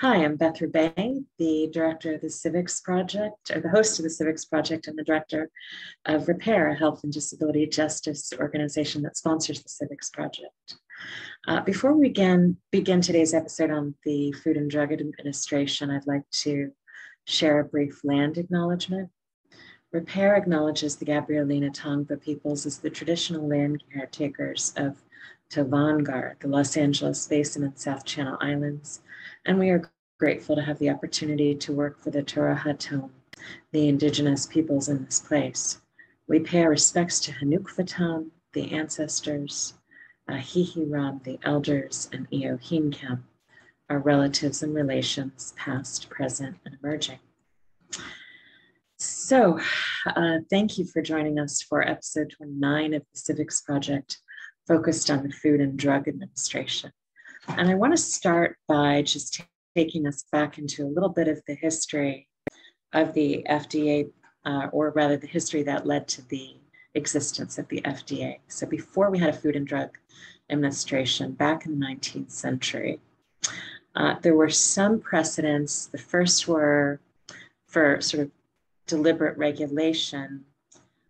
Hi, I'm Beth Rebay, the director of the Civics Project, or the host of the Civics Project, and the director of Repair, a health and disability justice organization that sponsors the Civics Project. Before we begin today's episode on the Food and Drug Administration, I'd like to share a brief land acknowledgement. Repair acknowledges the Gabrielina Tongva peoples as the traditional land caretakers of Tovangar, the Los Angeles Basin and South Channel Islands, and we are grateful to have the opportunity to work for the Torah Hatom, the indigenous peoples in this place. We pay our respects to Hanukvatam, the ancestors, Ahihiram, the elders, and Eohinkem, our relatives and relations, past, present, and emerging. So, thank you for joining us for episode 29 of the Civics Project, focused on the Food and Drug Administration. And I want to start by just taking us back into a little bit of the history of the FDA, or rather the history that led to the existence of the FDA. So before we had a Food and Drug Administration back in the 19th century, there were some precedents. The first were for sort of deliberate regulation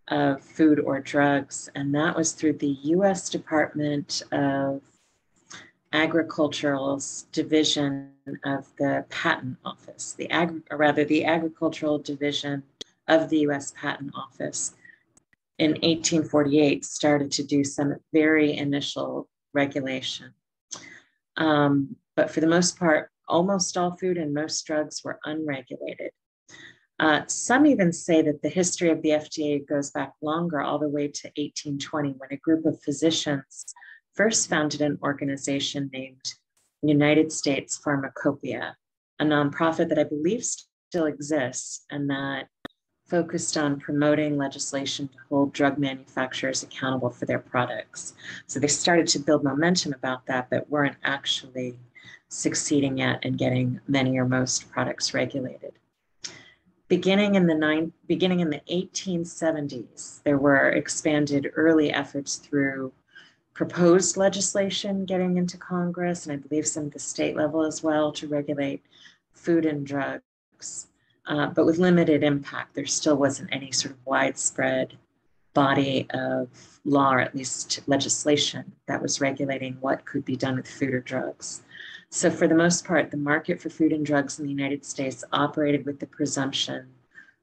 of food or drugs, and that was through the U.S. Department of Agricultural's division of the Patent Office, the Agricultural Division of the U.S. Patent Office in 1848 started to do some very initial regulation. But for the most part, almost all food and most drugs were unregulated. Some even say that the history of the FDA goes back longer, all the way to 1820, when a group of physicians first founded an organization named United States Pharmacopoeia, a nonprofit that I believe still exists and that focused on promoting legislation to hold drug manufacturers accountable for their products. So they started to build momentum about that, but weren't actually succeeding yet in getting many or most products regulated. Beginning in the 1870s, there were expanded early efforts through proposed legislation getting into Congress, and I believe some of the state level as well, to regulate food and drugs, but with limited impact. There still wasn't any sort of widespread body of law, or at least legislation, that was regulating what could be done with food or drugs. So for the most part, the market for food and drugs in the United States operated with the presumption,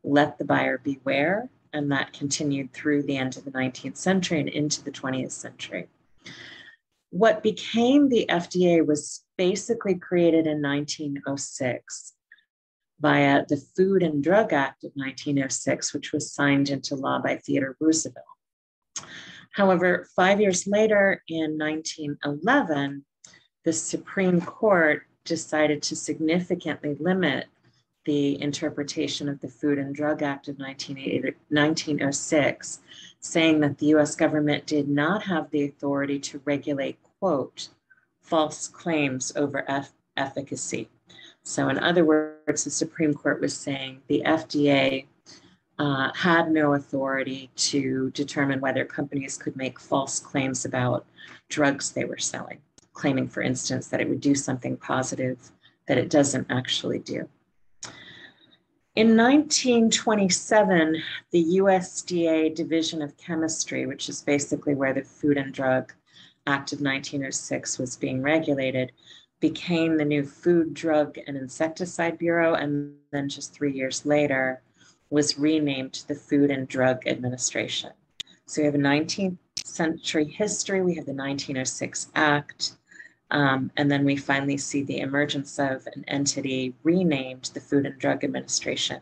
let the buyer beware, and that continued through the end of the 19th century and into the 20th century. What became the FDA was basically created in 1906 via the Food and Drug Act of 1906, which was signed into law by Theodore Roosevelt. However, 5 years later, in 1911, the Supreme Court decided to significantly limit the interpretation of the Food and Drug Act of 1906, saying that the US government did not have the authority to regulate, quote, false claims over efficacy. So in other words, the Supreme Court was saying the FDA had no authority to determine whether companies could make false claims about drugs they were selling, claiming, for instance, that it would do something positive that it doesn't actually do. In 1927, the USDA Division of Chemistry, which is basically where the Food and Drug Act of 1906 was being regulated, became the new Food, Drug, and Insecticide Bureau, and then just 3 years later was renamed the Food and Drug Administration. So we have a 19th century history, we have the 1906 Act, and then we finally see the emergence of an entity renamed the Food and Drug Administration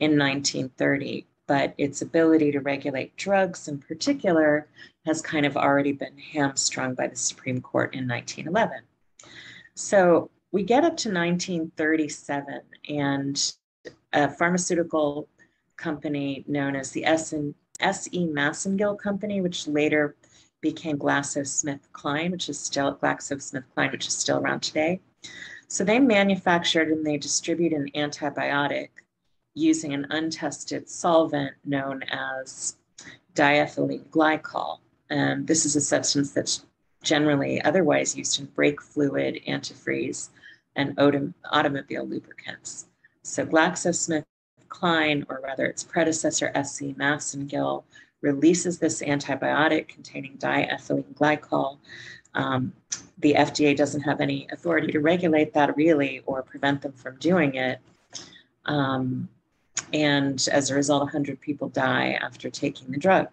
in 1930. But its ability to regulate drugs in particular has kind of already been hamstrung by the Supreme Court in 1911. So we get up to 1937, and a pharmaceutical company known as the S.E. Massengill Company, which later became GlaxoSmithKline, which is still around today. So they manufactured and they distribute an antibiotic using an untested solvent known as diethylene glycol. And this is a substance that's generally otherwise used in brake fluid, antifreeze, and automobile lubricants. So GlaxoSmithKline, or rather its predecessor, SC Massengill, releases this antibiotic containing diethylene glycol. The FDA doesn't have any authority to regulate that really or prevent them from doing it. And as a result, 100 people die after taking the drug.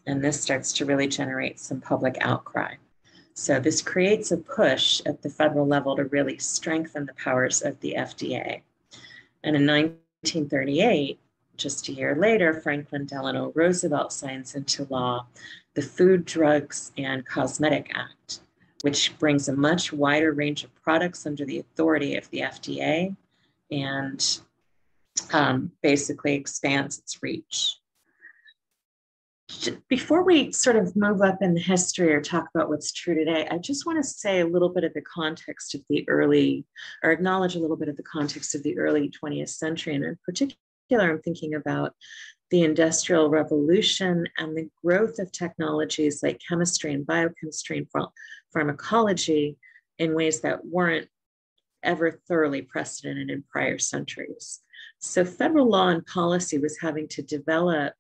And this starts to really generate some public outcry. So this creates a push at the federal level to really strengthen the powers of the FDA. And in 1938, just a year later, Franklin Delano Roosevelt signs into law the Food, Drugs, and Cosmetic Act, which brings a much wider range of products under the authority of the FDA and basically expands its reach. Before we sort of move up in the history or talk about what's true today, I just want to say a little bit of the context of the early, or acknowledge a little bit of the context of the early 20th century. And in particular, I'm thinking about the Industrial Revolution and the growth of technologies like chemistry and biochemistry and pharmacology in ways that weren't ever thoroughly precedented in prior centuries. So federal law and policy was having to develop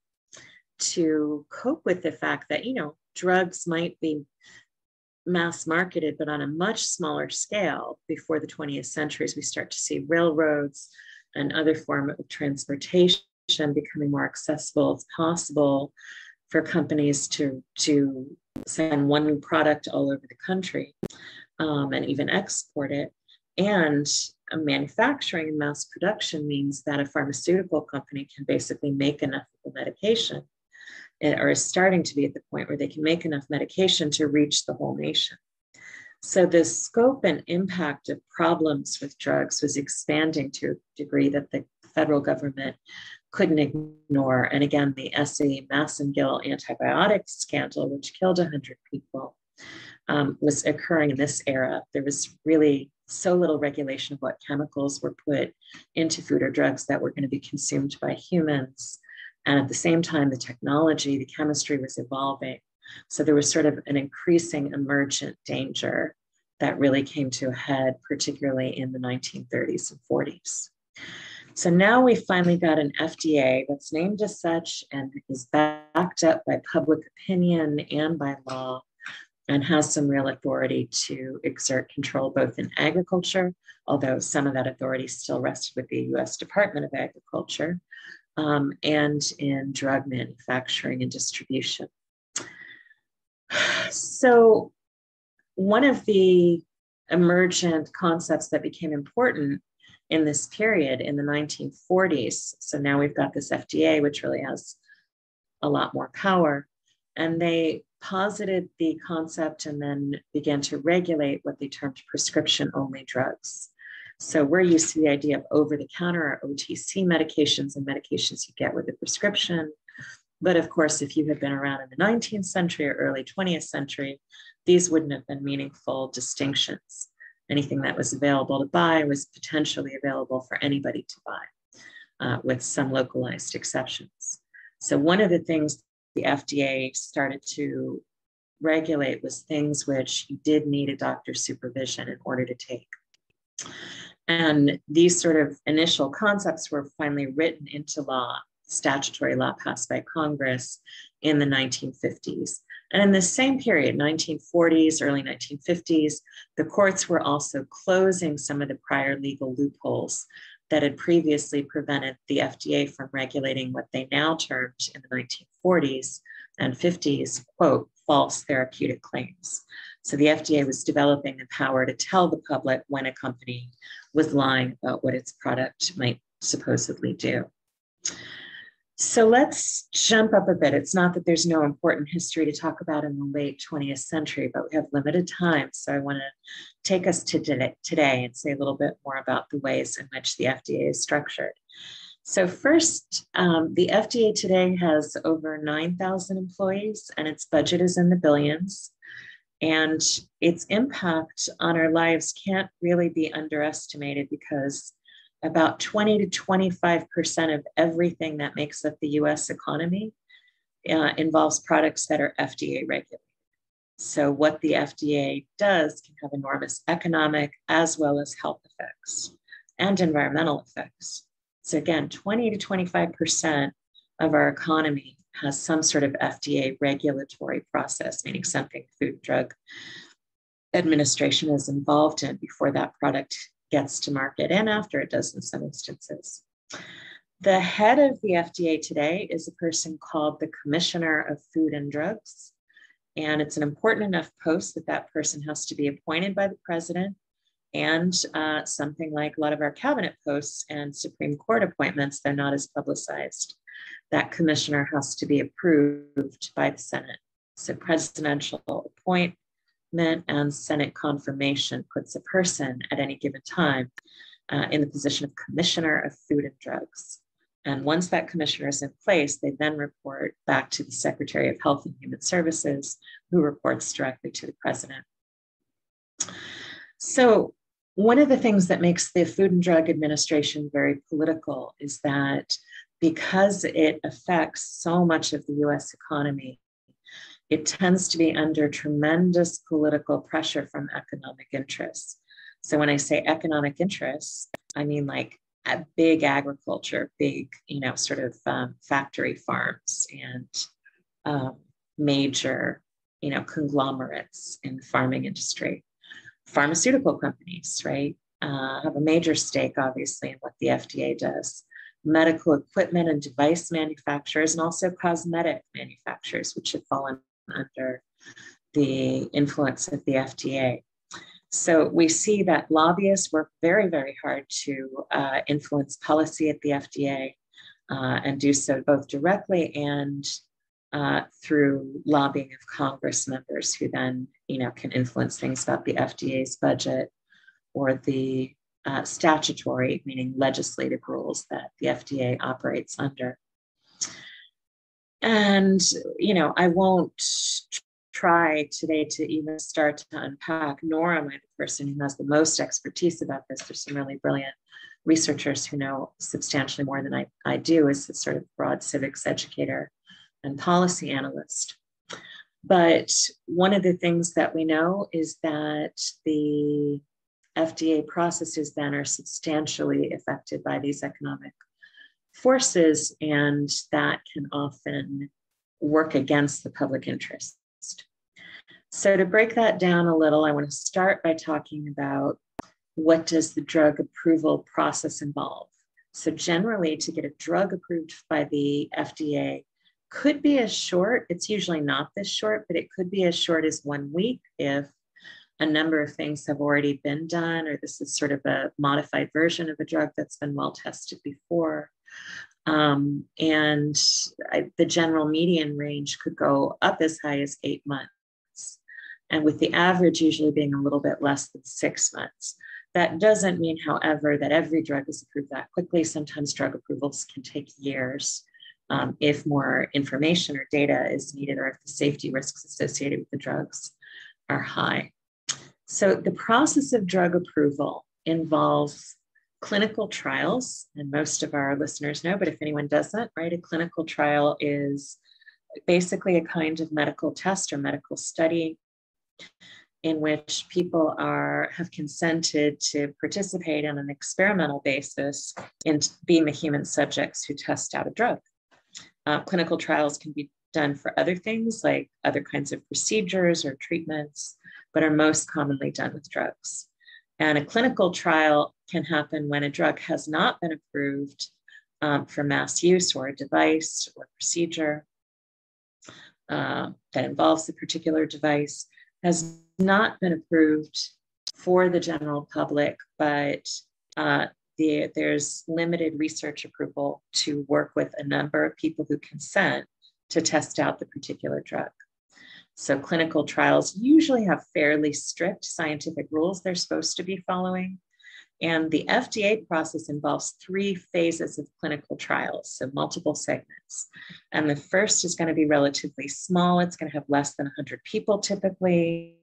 to cope with the fact that, drugs might be mass marketed, but on a much smaller scale. Before the 20th century, as we start to see railroads and other form of transportation becoming more accessible as possible for companies to send one product all over the country and even export it. And manufacturing and mass production means that a pharmaceutical company can basically make enough of the medication, or is starting to be at the point where they can make enough medication to reach the whole nation. So the scope and impact of problems with drugs was expanding to a degree that the federal government couldn't ignore. And again, the SC Massengill antibiotic scandal, which killed 100 people, was occurring in this era. There was really so little regulation of what chemicals were put into food or drugs that were going to be consumed by humans. And at the same time, the technology, the chemistry was evolving. So there was sort of an increasing emergent danger that really came to a head, particularly in the 1930s and 40s. So now we finally got an FDA that's named as such and is backed up by public opinion and by law, and has some real authority to exert control both in agriculture, although some of that authority still rested with the US Department of Agriculture, and in drug manufacturing and distribution. So one of the emergent concepts that became important in this period in the 1940s, so now we've got this FDA, which really has a lot more power, and they posited the concept and then began to regulate what they termed prescription-only drugs. So we're used to the idea of over-the-counter or OTC medications and medications you get with a prescription. But of course, if you had been around in the 19th century or early 20th century, these wouldn't have been meaningful distinctions. Anything that was available to buy was potentially available for anybody to buy, with some localized exceptions. So one of the things the FDA started to regulate was things which you did need a doctor's supervision in order to take. And these sort of initial concepts were finally written into law, statutory law passed by Congress in the 1950s. And in the same period, 1940s, early 1950s, the courts were also closing some of the prior legal loopholes that had previously prevented the FDA from regulating what they now termed in the 1940s and 50s, quote, false therapeutic claims. So the FDA was developing the power to tell the public when a company was lying about what its product might supposedly do. So let's jump up a bit. It's not that there's no important history to talk about in the late 20th century, but we have limited time. So I want to take us to today and say a little bit more about the ways in which the FDA is structured. So first, the FDA today has over 9,000 employees and its budget is in the billions. And its impact on our lives can't really be underestimated because about 20 to 25% of everything that makes up the US economy involves products that are FDA regulated. So what the FDA does can have enormous economic as well as health effects and environmental effects. So again, 20 to 25% of our economy has some sort of FDA regulatory process, meaning something Food and Drug Administration is involved in before that product gets to market and after it does in some instances. The head of the FDA today is a person called the Commissioner of Food and Drugs. And it's an important enough post that that person has to be appointed by the president, and something like a lot of our cabinet posts and Supreme Court appointments, they're not as publicized. That commissioner has to be approved by the Senate. So presidential appointment and Senate confirmation puts a person at any given time in the position of Commissioner of Food and Drugs. And once that commissioner is in place, they then report back to the Secretary of Health and Human Services, who reports directly to the president. So one of the things that makes the Food and Drug Administration very political is that because it affects so much of the US economy, it tends to be under tremendous political pressure from economic interests. So when I say economic interests, I mean like a big agriculture, big, sort of factory farms and major, conglomerates in the farming industry. Pharmaceutical companies, right, have a major stake, obviously, in what the FDA does. Medical equipment and device manufacturers, and also cosmetic manufacturers, which have fallen under the influence of the FDA. So we see that lobbyists work very, very hard to influence policy at the FDA and do so both directly and through lobbying of Congress members who then, can influence things about the FDA's budget or the statutory, meaning legislative rules that the FDA operates under. And, I won't try today to even start to unpack, nor am I the person who has the most expertise about this. There's some really brilliant researchers who know substantially more than I do as a sort of broad civics educator and policy analyst. But one of the things that we know is that the FDA processes then are substantially affected by these economic forces, and that can often work against the public interest. So to break that down a little, I want to start by talking about what does the drug approval process involve. So generally, to get a drug approved by the FDA could be as short, it's usually not this short, but it could be as short as 1 week if a number of things have already been done, or this is sort of a modified version of a drug that's been well tested before. The general median range could go up as high as 8 months. And with the average usually being a little bit less than 6 months. That doesn't mean, however, that every drug is approved that quickly. Sometimes drug approvals can take years if more information or data is needed, or if the safety risks associated with the drugs are high. So the process of drug approval involves clinical trials, and most of our listeners know, but if anyone doesn't, right, a clinical trial is basically a kind of medical test or medical study in which people have consented to participate on an experimental basis in being the human subjects who test out a drug. Clinical trials can be done for other things like other kinds of procedures or treatments, but are most commonly done with drugs. And a clinical trial can happen when a drug has not been approved for mass use, or a device or procedure that involves a particular device has not been approved for the general public, but there's limited research approval to work with a number of people who consent to test out the particular drug. So clinical trials usually have fairly strict scientific rules they're supposed to be following. And the FDA process involves 3 phases of clinical trials, so multiple segments. And the first is going to be relatively small. It's going to have less than 100 people typically.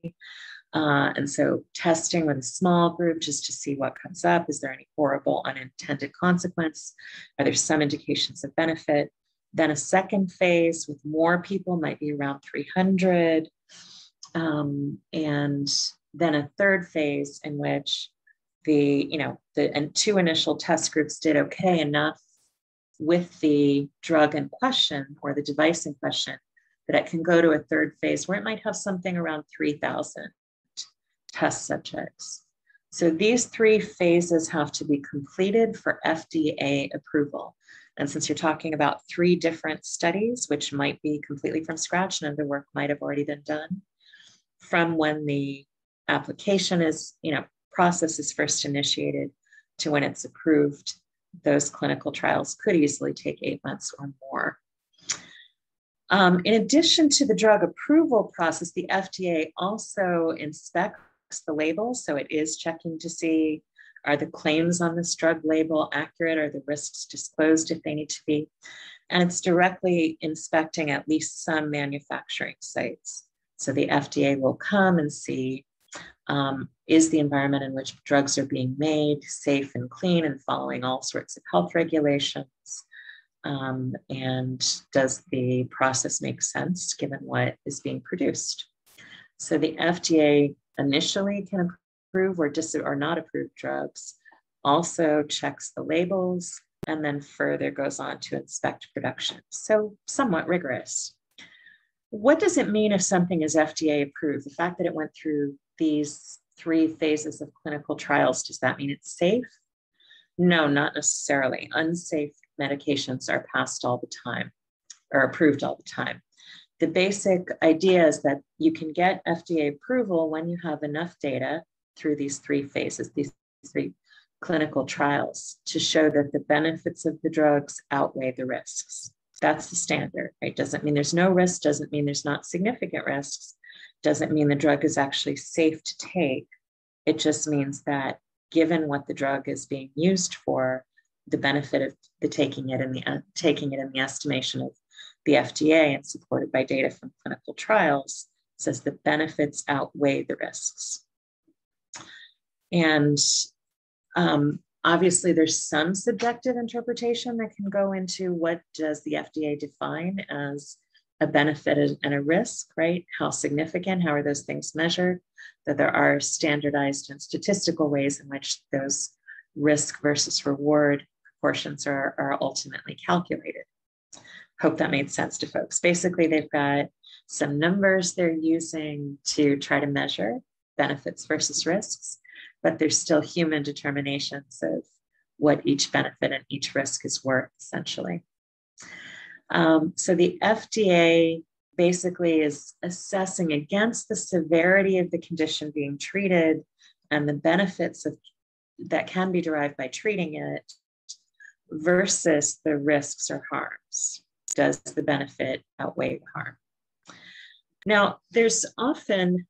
And so testing with a small group just to see what comes up. Is there any horrible unintended consequence? Are there some indications of benefit? Then a second phase with more people, might be around 300. And then a third phase in which the two initial test groups did okay enough with the drug in question or the device in question that it can go to a third phase where it might have something around 3,000 test subjects. So these three phases have to be completed for FDA approval. And since you're talking about three different studies, which might be completely from scratch, none of the work might have already been done, from when the application is, process is first initiated to when it's approved, those clinical trials could easily take 8 months or more. In addition to the drug approval process, the FDA also inspects the label. So it is checking to see, are the claims on this drug label accurate? Are the risks disclosed if they need to be? And it's directly inspecting at least some manufacturing sites. So the FDA will come and see, is the environment in which drugs are being made safe and clean and following all sorts of health regulations? And does the process make sense given what is being produced? So the FDA initially can approve or not approve drugs, also checks the labels, and then further goes on to inspect production. So somewhat rigorous. What does it mean if something is FDA approved? The fact that it went through these three phases of clinical trials, does that mean it's safe? No, not necessarily. Unsafe medications are passed all the time or approved all the time. The basic idea is that you can get FDA approval when you have enough data through these three phases, these three clinical trials, to show that the benefits of the drugs outweigh the risks. That's the standard, right? Doesn't mean there's no risk, doesn't mean there's not significant risks, doesn't mean the drug is actually safe to take. It just means that given what the drug is being used for, the benefit of the taking it in the estimation of the FDA and supported by data from clinical trials says the benefits outweigh the risks. And obviously there's some subjective interpretation that can go into what does the FDA define as a benefit and a risk, right? How significant, how are those things measured? That there are standardized and statistical ways in which those risk versus reward proportions are ultimately calculated. Hope that made sense to folks. Basically, they've got some numbers they're using to try to measure benefits versus risks, but there's still human determinations of what each benefit and each risk is worth, essentially. So the FDA basically is assessing against the severity of the condition being treated and the benefits that can be derived by treating it versus the risks or harms. Does the benefit outweigh the harm? Now, there's often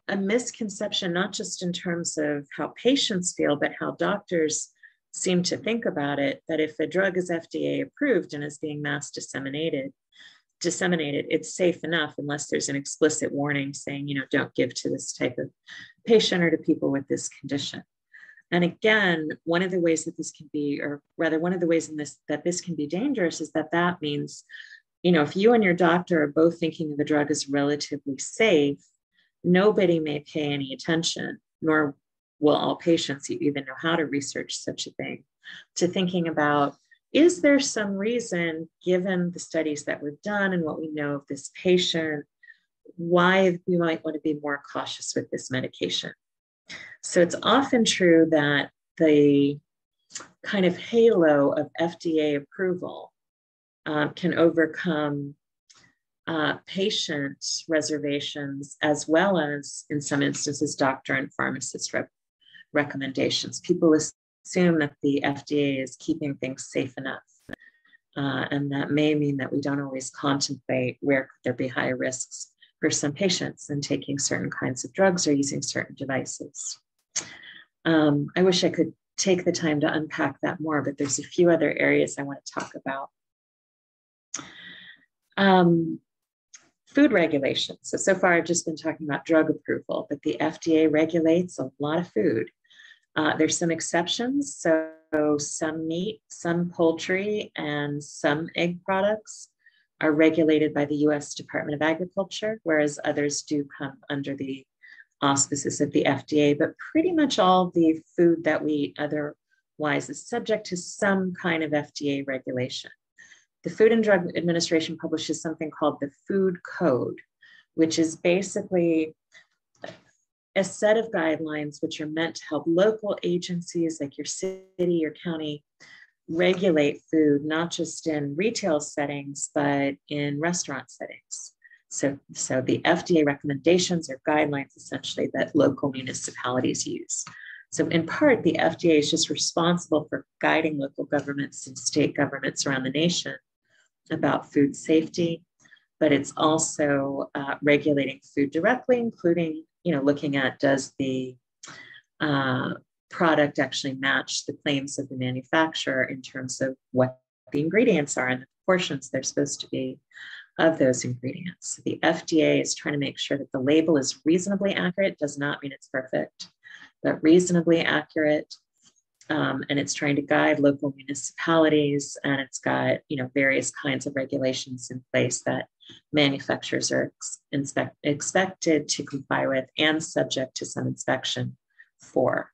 a misconception, not just in terms of how patients feel, but how doctors seem to think about it, that if a drug is FDA approved and is being mass disseminated, it's safe enough unless there's an explicit warning saying, don't give to this type of patient or to people with this condition. And again, one of the ways that this can be, or rather one of the ways in this that this can be dangerous is that means, if you and your doctor are both thinking the drug is relatively safe, nobody may pay any attention, nor will all patients even know how to research such a thing, to thinking about, is there some reason, given the studies that were done and what we know of this patient, why we might want to be more cautious with this medication? So it's often true that the kind of halo of FDA approval can overcome patient reservations, as well as, in some instances, doctor and pharmacist recommendations. People assume that the FDA is keeping things safe enough. And that may mean that we don't always contemplate where could there be higher risks for some patients in taking certain kinds of drugs or using certain devices. I wish I could take the time to unpack that more, but there's a few other areas I want to talk about. Food regulations. So far I've just been talking about drug approval, but the FDA regulates a lot of food. There's some exceptions. So some meat, some poultry, and some egg products are regulated by the US Department of Agriculture, whereas others do come under the auspices of the FDA, but pretty much all the food that we eat otherwise is subject to some kind of FDA regulation. The Food and Drug Administration publishes something called the Food Code, which is basically a set of guidelines which are meant to help local agencies like your city or county regulate food, not just in retail settings, but in restaurant settings. So the FDA recommendations are guidelines essentially that local municipalities use. So in part, the FDA is just responsible for guiding local governments and state governments around the nation about food safety, but it's also regulating food directly, including, looking at does the product actually match the claims of the manufacturer in terms of what the ingredients are and the proportions they're supposed to be of those ingredients. So the FDA is trying to make sure that the label is reasonably accurate. Does not mean it's perfect, but reasonably accurate. And it's trying to guide local municipalities, and it's got various kinds of regulations in place that manufacturers are expected to comply with and subject to some inspection for.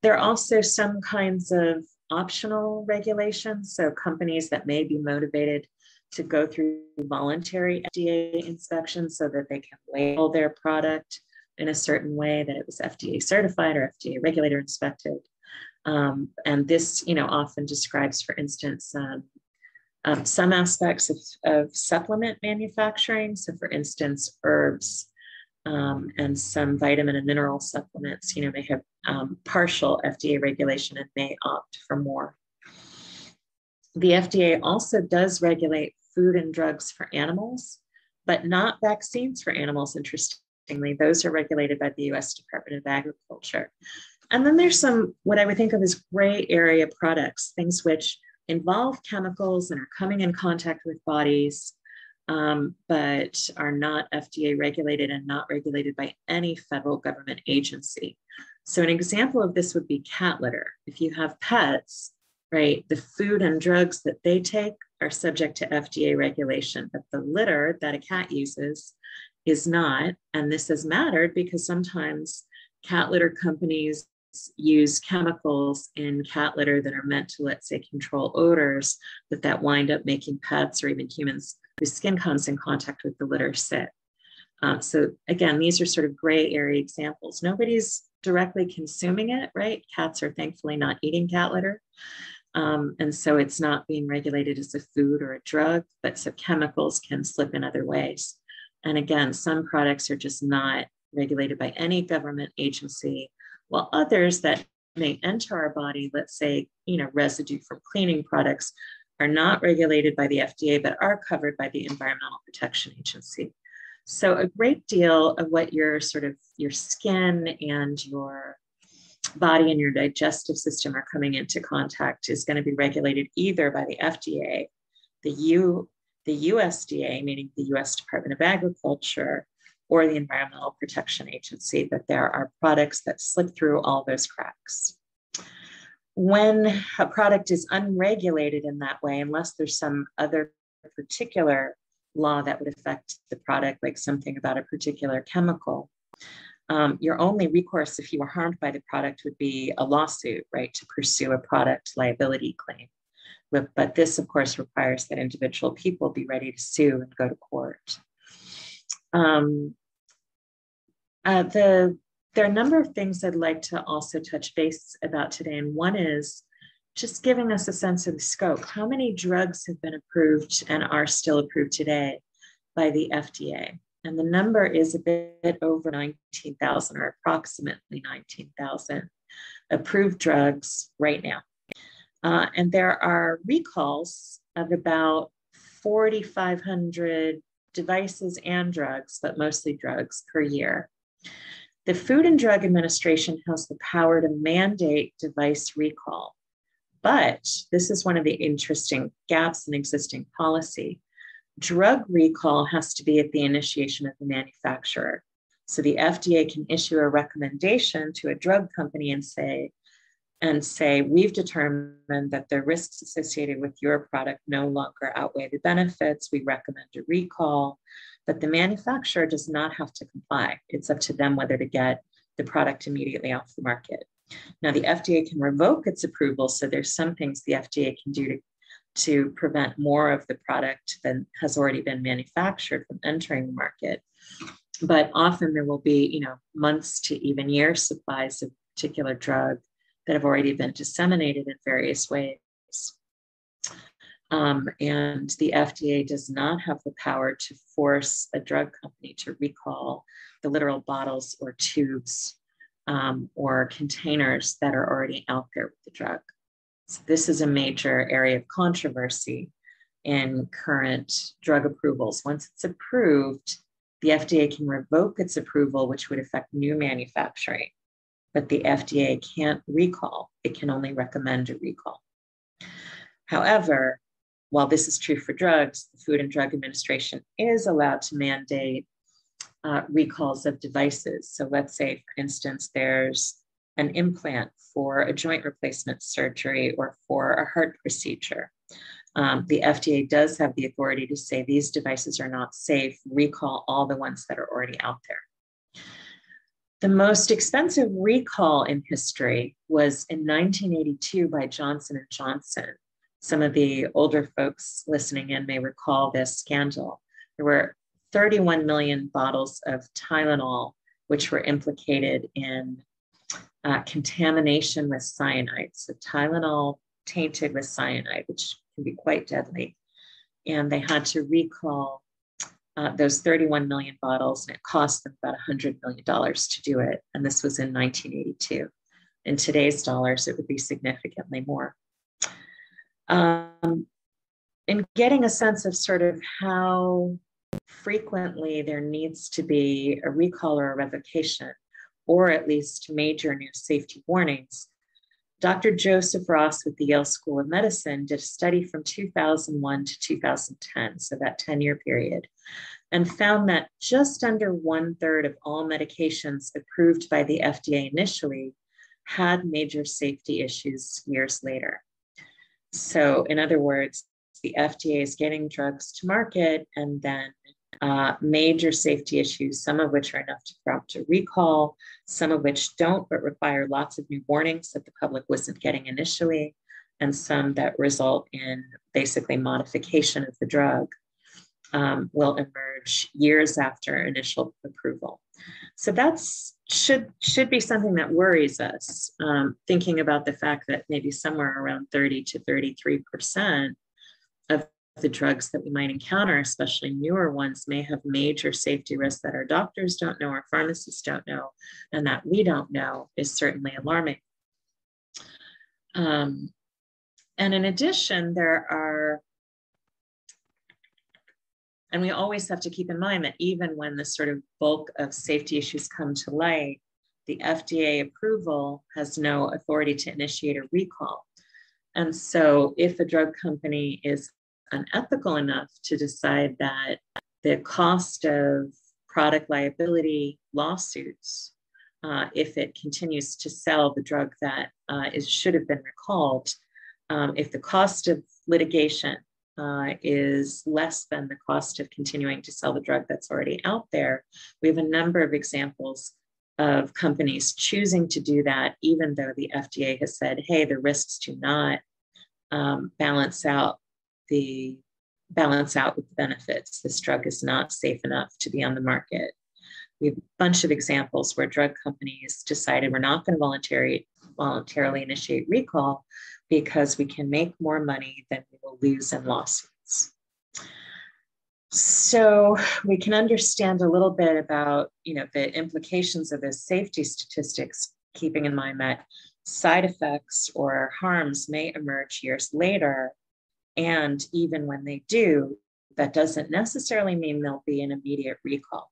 There are also some kinds of optional regulations. So companies that may be motivated to go through voluntary FDA inspections so that they can label their product in a certain way that it was FDA certified or FDA regulator inspected. And this, often describes, for instance, some aspects of supplement manufacturing. So for instance, herbs and some vitamin and mineral supplements, may have partial FDA regulation and may opt for more. The FDA also does regulate food and drugs for animals, but not vaccines for animals, interestingly. Those are regulated by the US Department of Agriculture. And then there's some, what I would think of as gray area products, things which involve chemicals and are coming in contact with bodies, but are not FDA regulated and not regulated by any federal government agency. So an example of this would be cat litter. If you have pets, right, the food and drugs that they take are subject to FDA regulation, but the litter that a cat uses is not. And this has mattered because sometimes cat litter companies use chemicals in cat litter that are meant to, let's say, control odors, but that wind up making pets or even humans whose skin comes in contact with the litter sick. So again, these are sort of gray area examples. Nobody's directly consuming it, right? Cats are thankfully not eating cat litter. And so it's not being regulated as a food or a drug, but so chemicals can slip in other ways. And again, some products are just not regulated by any government agency, while others that may enter our body, let's say, residue from cleaning products, are not regulated by the FDA, but are covered by the Environmental Protection Agency. So a great deal of what your skin and your body and your digestive system are coming into contact is going to be regulated either by the FDA, the USDA, meaning the US Department of Agriculture, or the Environmental Protection Agency, but there are products that slip through all those cracks. When a product is unregulated in that way, unless there's some other particular law that would affect the product, like something about a particular chemical, your only recourse if you were harmed by the product would be a lawsuit, right, to pursue a product liability claim. But this, of course, requires that individual people be ready to sue and go to court. There are a number of things I'd like to also touch base about today, and one is just giving us a sense of the scope. How many drugs have been approved and are still approved today by the FDA? And the number is a bit over 19,000 or approximately 19,000 approved drugs right now. And there are recalls of about 4,500 devices and drugs, but mostly drugs per year. The Food and Drug Administration has the power to mandate device recall, but this is one of the interesting gaps in existing policy. Drug recall has to be at the initiation of the manufacturer. So the FDA can issue a recommendation to a drug company and say, and say, we've determined that the risks associated with your product no longer outweigh the benefits. We recommend a recall, but the manufacturer does not have to comply. It's up to them whether to get the product immediately off the market. Now, the FDA can revoke its approval, so there's some things the FDA can do to prevent more of the product than has already been manufactured from entering the market. But often there will be, months to even years supplies of a particular drug that have already been disseminated in various ways. And the FDA does not have the power to force a drug company to recall the literal bottles or tubes or containers that are already out there with the drug. So this is a major area of controversy in current drug approvals. Once it's approved, the FDA can revoke its approval, which would affect new manufacturing, but the FDA can't recall. It can only recommend a recall. However, while this is true for drugs, the Food and Drug Administration is allowed to mandate recalls of devices. So let's say, for instance, there's an implant for a joint replacement surgery or for a heart procedure. The FDA does have the authority to say these devices are not safe, recall all the ones that are already out there. The most expensive recall in history was in 1982 by Johnson & Johnson. Some of the older folks listening in may recall this scandal. There were 31 million bottles of Tylenol, which were implicated in contamination with cyanide. So Tylenol tainted with cyanide, which can be quite deadly. And they had to recall those 31 million bottles, and it cost them about $100 million to do it. And this was in 1982. In today's dollars, it would be significantly more. In getting a sense of sort of how frequently there needs to be a recall or a revocation, or at least major new safety warnings, Dr. Joseph Ross with the Yale School of Medicine did a study from 2001 to 2010, so that 10-year period, and found that just under 1/3 of all medications approved by the FDA initially had major safety issues years later. So in other words, the FDA is getting drugs to market and then major safety issues, some of which are enough to prompt a recall, some of which don't, but require lots of new warnings that the public wasn't getting initially, and some that result in basically modification of the drug will emerge years after initial approval. So that's should be something that worries us, thinking about the fact that maybe somewhere around 30 to 33% of the drugs that we might encounter, especially newer ones, may have major safety risks that our doctors don't know, our pharmacists don't know, and that we don't know is certainly alarming. And in addition, and we always have to keep in mind that even when the sort of bulk of safety issues come to light, the FDA approval has no authority to initiate a recall. And so if a drug company is unethical enough to decide that the cost of product liability lawsuits, if it continues to sell the drug that should have been recalled, if the cost of litigation is less than the cost of continuing to sell the drug that's already out there, we have a number of examples of companies choosing to do that, even though the FDA has said, hey, the risks do not balance out with the benefits. This drug is not safe enough to be on the market. We have a bunch of examples where drug companies decided we're not going to voluntarily initiate recall because we can make more money than we will lose in lawsuits. So we can understand a little bit about, the implications of those safety statistics, keeping in mind that side effects or harms may emerge years later. And even when they do, that doesn't necessarily mean there'll be an immediate recall.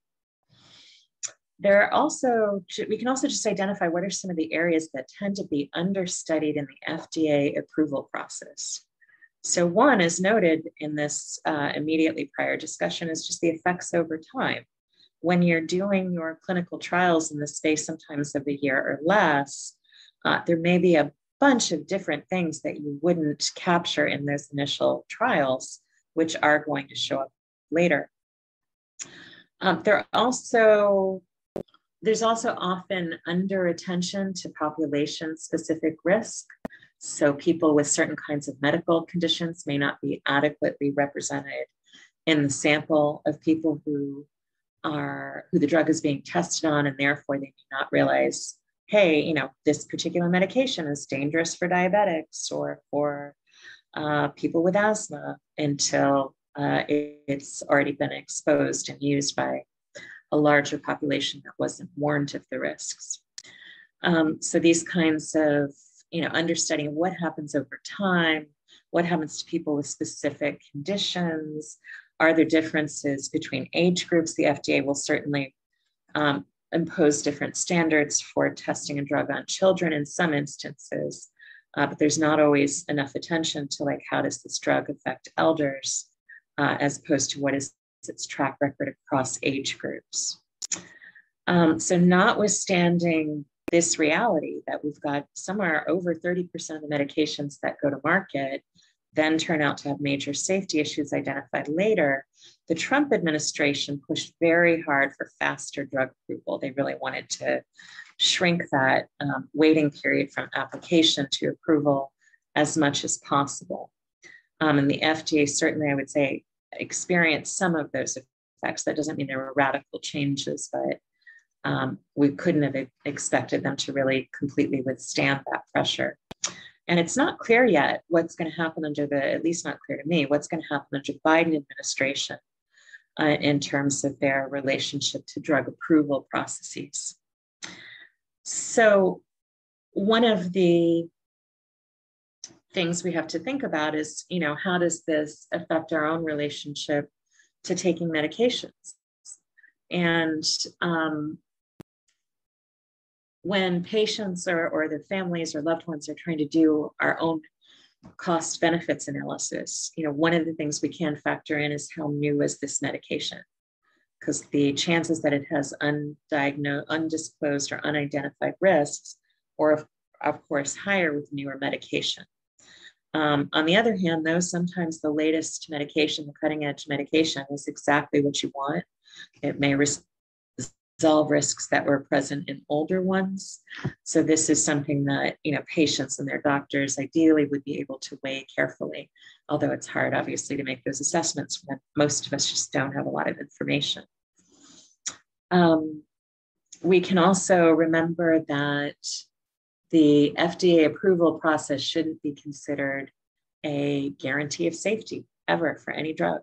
We can also just identify what are some of the areas that tend to be understudied in the FDA approval process. So one, as noted in this immediately prior discussion, is just the effects over time. When you're doing your clinical trials in the space sometimes of a year or less, there may be a bunch of different things that you wouldn't capture in those initial trials, which are going to show up later. There's also often under attention to population-specific risk. So people with certain kinds of medical conditions may not be adequately represented in the sample of people who the drug is being tested on, and therefore they may not realize, hey, this particular medication is dangerous for diabetics or for people with asthma until it's already been exposed and used by a larger population that wasn't warned of the risks. So these kinds of, understanding what happens over time, what happens to people with specific conditions, are there differences between age groups? The FDA will certainly impose different standards for testing a drug on children in some instances, but there's not always enough attention to how does this drug affect elders, as opposed to what is its track record across age groups. So notwithstanding this reality that we've got somewhere over 30% of the medications that go to market then turn out to have major safety issues identified later, the Trump administration pushed very hard for faster drug approval. They really wanted to shrink that waiting period from application to approval as much as possible. And the FDA certainly, I would say, experienced some of those effects. That doesn't mean there were radical changes, but we couldn't have expected them to really completely withstand that pressure. And it's not clear yet what's going to happen at least not clear to me, what's going to happen under the Biden administration in terms of their relationship to drug approval processes. So one of the things we have to think about is, how does this affect our own relationship to taking medications? And when patients or the families or loved ones are trying to do our own cost benefits analysis, one of the things we can factor in is how new is this medication? Because the chances that it has undisclosed or unidentified risks are, of course, higher with newer medication. On the other hand, though, sometimes the latest medication, the cutting edge medication, is exactly what you want. It may resolve risks that were present in older ones. So this is something that, patients and their doctors ideally would be able to weigh carefully, although it's hard, obviously, to make those assessments when most of us just don't have a lot of information. We can also remember that the FDA approval process shouldn't be considered a guarantee of safety ever for any drug.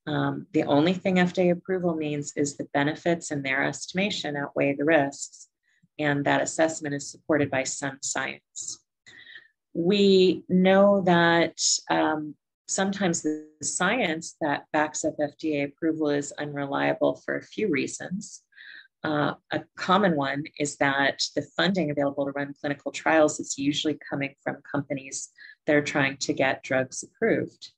The only thing FDA approval means is the benefits in their estimation outweigh the risks, and that assessment is supported by some science. We know that sometimes the science that backs up FDA approval is unreliable for a few reasons. A common one is that the funding available to run clinical trials is usually coming from companies that are trying to get drugs approved.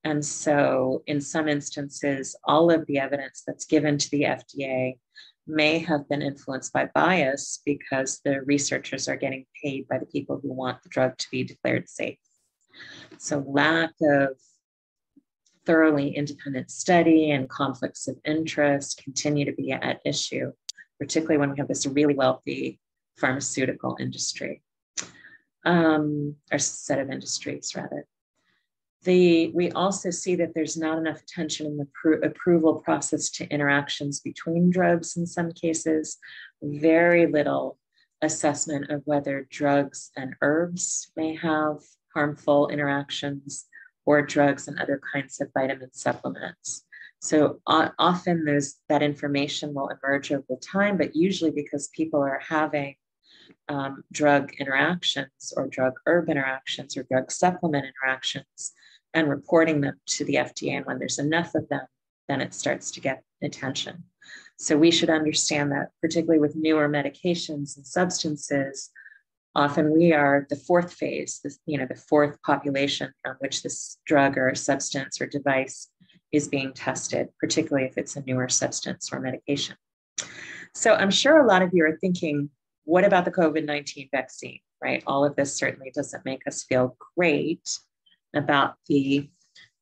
And so in some instances, all of the evidence that's given to the FDA may have been influenced by bias because the researchers are getting paid by the people who want the drug to be declared safe. So lack of thoroughly independent study and conflicts of interest continue to be at issue, particularly when we have this really wealthy pharmaceutical industry, or set of industries rather. We also see that there's not enough attention in the approval process to interactions between drugs in some cases, very little assessment of whether drugs and herbs may have harmful interactions or drugs and other kinds of vitamin supplements. So often that information will emerge over time, but usually because people are having drug interactions or drug herb interactions or drug supplement interactions and reporting them to the FDA. And when there's enough of them, then it starts to get attention. So we should understand that, particularly with newer medications and substances, often we are the fourth phase, the fourth population on which this drug or substance or device is being tested, particularly if it's a newer substance or medication. So I'm sure a lot of you are thinking, what about the COVID-19 vaccine? right? All of this certainly doesn't make us feel great about the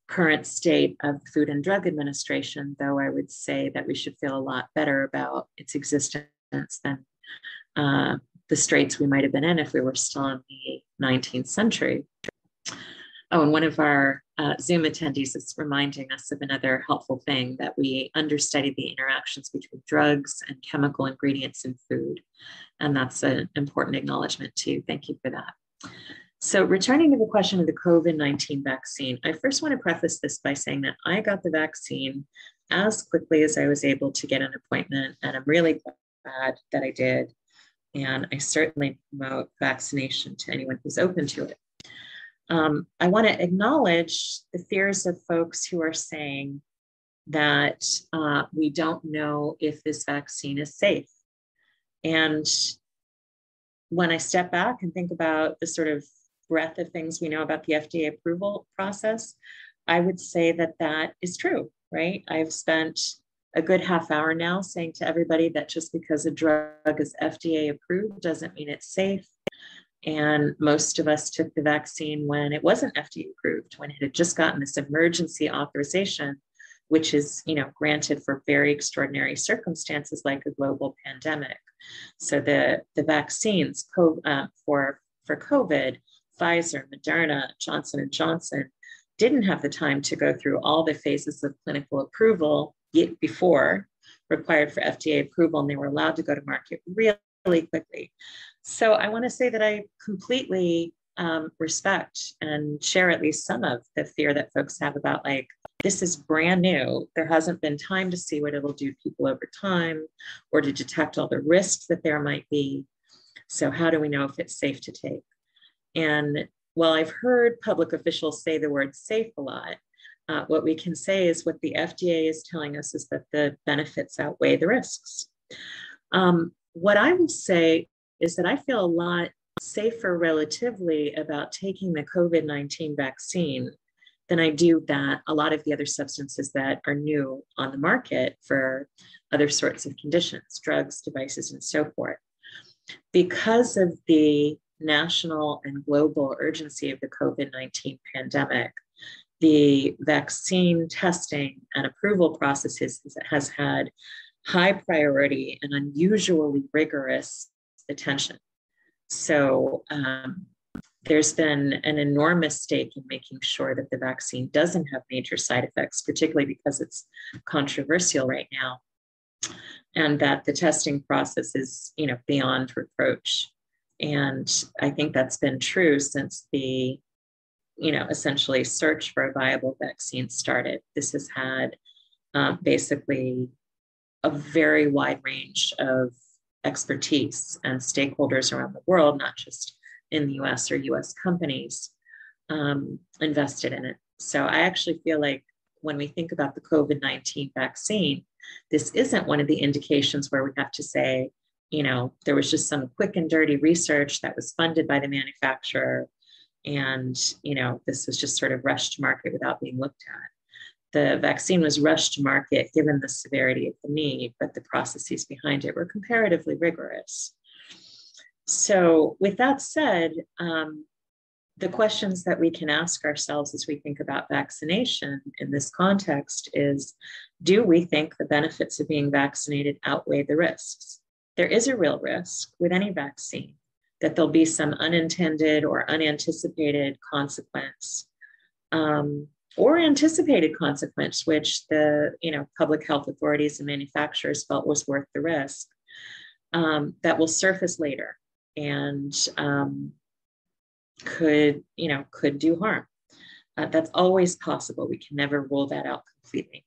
current state of the Food and Drug Administration, though I would say that we should feel a lot better about its existence than the straits we might have been in if we were still in the 19th century. Oh, and one of our Zoom attendees is reminding us of another helpful thing, that we understudied the interactions between drugs and chemical ingredients in food. And that's an important acknowledgement too. Thank you for that. So returning to the question of the COVID-19 vaccine, I first want to preface this by saying that I got the vaccine as quickly as I was able to get an appointment, and I'm really glad that I did. And I certainly promote vaccination to anyone who's open to it. I want to acknowledge the fears of folks who are saying that we don't know if this vaccine is safe. And when I step back and think about the sort of breadth of things we know about the FDA approval process, I would say that that is true, right? I've spent a good half hour now saying to everybody that just because a drug is FDA approved doesn't mean it's safe. And most of us took the vaccine when it wasn't FDA approved, when it had just gotten this emergency authorization, which is, granted for very extraordinary circumstances like a global pandemic. So the vaccines for COVID, Pfizer, Moderna, Johnson & Johnson, didn't have the time to go through all the phases of clinical approval before required for FDA approval, and they were allowed to go to market really quickly. So I want to say that I completely respect and share at least some of the fear that folks have about, like, this is brand new. There hasn't been time to see what it'll do to people over time or to detect all the risks that there might be. So how do we know if it's safe to take? And while I've heard public officials say the word safe a lot, what we can say is what the FDA is telling us is that the benefits outweigh the risks. What I will say is that I feel a lot safer relatively about taking the COVID-19 vaccine than I do that a lot of the other substances that are new on the market for other sorts of conditions, drugs, devices, and so forth. Because of the national and global urgency of the COVID-19 pandemic, the vaccine testing and approval processes has had high priority and unusually rigorous attention. So there's been an enormous stake in making sure that the vaccine doesn't have major side effects, particularly because it's controversial right now, and that the testing process is, beyond reproach. And I think that's been true since the, essentially search for a viable vaccine started. This has had basically a very wide range of expertise and stakeholders around the world, not just in the US or US companies, invested in it. So I actually feel like when we think about the COVID-19 vaccine, this isn't one of the indications where we have to say, there was just some quick and dirty research that was funded by the manufacturer, and, this was just sort of rushed to market without being looked at. The vaccine was rushed to market given the severity of the need, but the processes behind it were comparatively rigorous. So with that said, the questions that we can ask ourselves as we think about vaccination in this context is, do we think the benefits of being vaccinated outweigh the risks? There is a real risk with any vaccine that there'll be some unintended or unanticipated consequence, or anticipated consequence, which the public health authorities and manufacturers felt was worth the risk, that will surface later and could do harm. That's always possible. We can never rule that out completely.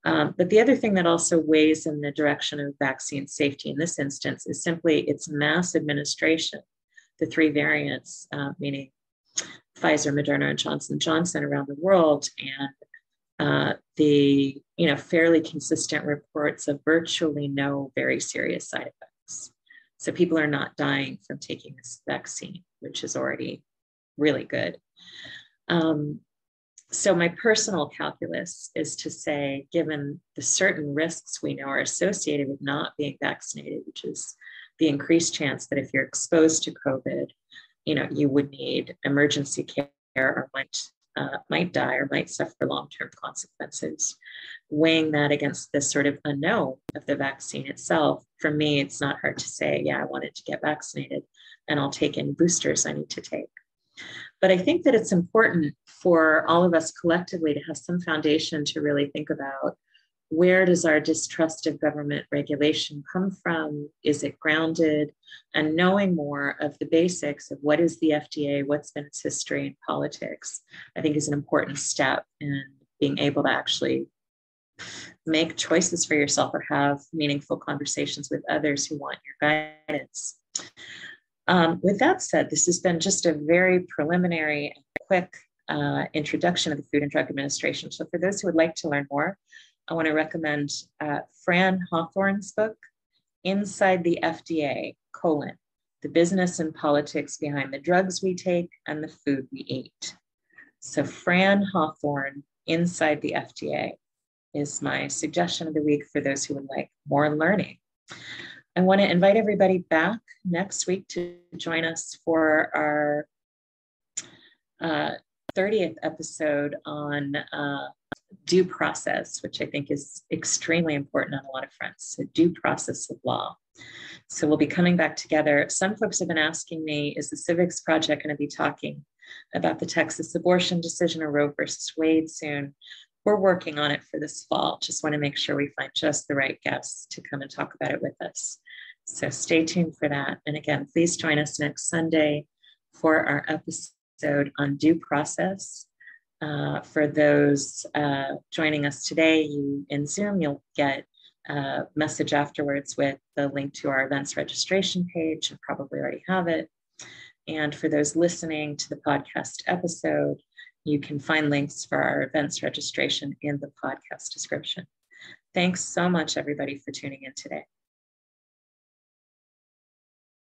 But the other thing that also weighs in the direction of vaccine safety in this instance is simply its mass administration. The three variants, meaning Pfizer, Moderna, and Johnson & Johnson around the world, and the fairly consistent reports of virtually no very serious side effects. So people are not dying from taking this vaccine, which is already really good. So my personal calculus is to say, given the certain risks we know are associated with not being vaccinated, which is the increased chance that if you're exposed to COVID, you would need emergency care or might die or might suffer long-term consequences. Weighing that against this sort of unknown of the vaccine itself, for me, it's not hard to say, yeah, I wanted to get vaccinated and I'll take any boosters I need to take. But I think that it's important for all of us collectively to have some foundation to really think about, where does our distrust of government regulation come from? Is it grounded? And knowing more of the basics of what is the FDA, what's been its history in politics, I think is an important step in being able to actually make choices for yourself or have meaningful conversations with others who want your guidance. With that said, this has been just a very preliminary and quick introduction of the Food and Drug Administration. So for those who would like to learn more, I want to recommend Fran Hawthorne's book, Inside the FDA, The Business and Politics Behind the Drugs We Take and the Food We Eat. So Fran Hawthorne, Inside the FDA, is my suggestion of the week for those who would like more learning. I want to invite everybody back next week to join us for our 30th episode on due process, which I think is extremely important on a lot of fronts, so due process of law. So we'll be coming back together. Some folks have been asking me, is the Civics Project going to be talking about the Texas abortion decision or Roe versus Wade soon? We're working on it for this fall. Just want to make sure we find just the right guests to come and talk about it with us. So stay tuned for that. And again, please join us next Sunday for our episode on due process. For those joining us today, in Zoom, you'll get a message afterwards with the link to our events registration page. You probably already have it. And for those listening to the podcast episode, you can find links for our events registration in the podcast description. Thanks so much, everybody, for tuning in today.